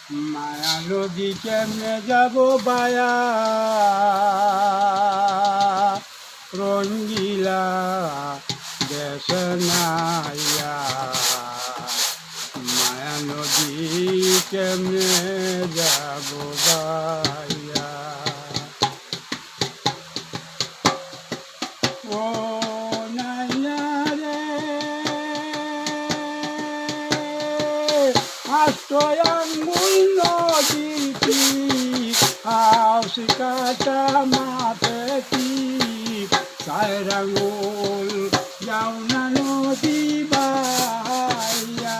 মায়া নদী কেমনে যাব বায়া রঙ্গিলা দেশ নাইয়া মায়া নদী কেমনে যাব বায়া ও নাইয়া রে আশ্রয় আঙ্গুল নদীটি হাউস কাটা মাপেটি চায়ের আঙ্গুল যাও না নদী বাইয়া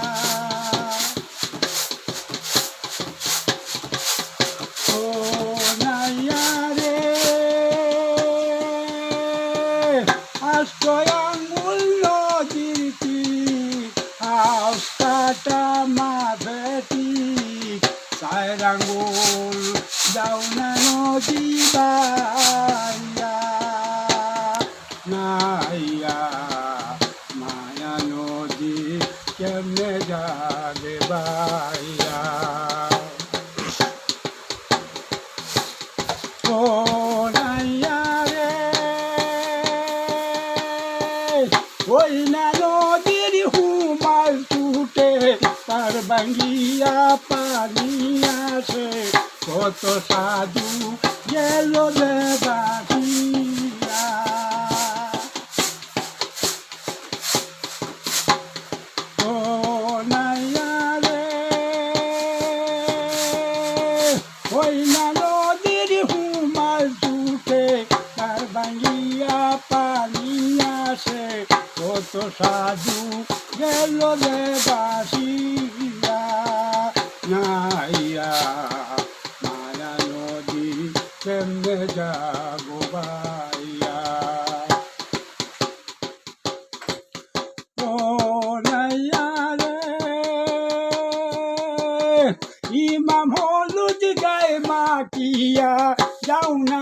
ও নাইয়া রে আশ্রয় আঙ্গুল নদীটি হাউস কাটা মাপেটি চায়ের আঙ্গুল যাও না নদী বাইয়া নাইয়া মায়া নদী কেমনে যাবে বাইয়া ও নাইয়া রে ওই না নদীর হুমাল টুটে তার ভাঙ্গিয়া পানি আসে কত সাধু গেল দেবাটিয়া ও নাইয়া রে ওই না নদীর হুমাল টুটে তার ভাঙ্গিয়া পানি আসে কত সাধু গেল দেবাসিয়া নাইয়া মায়া নদী কেমনে যাব বাইয়া ও নাইয়া রে ইমাম হলুদ গায়ে মাখিয়া যাও না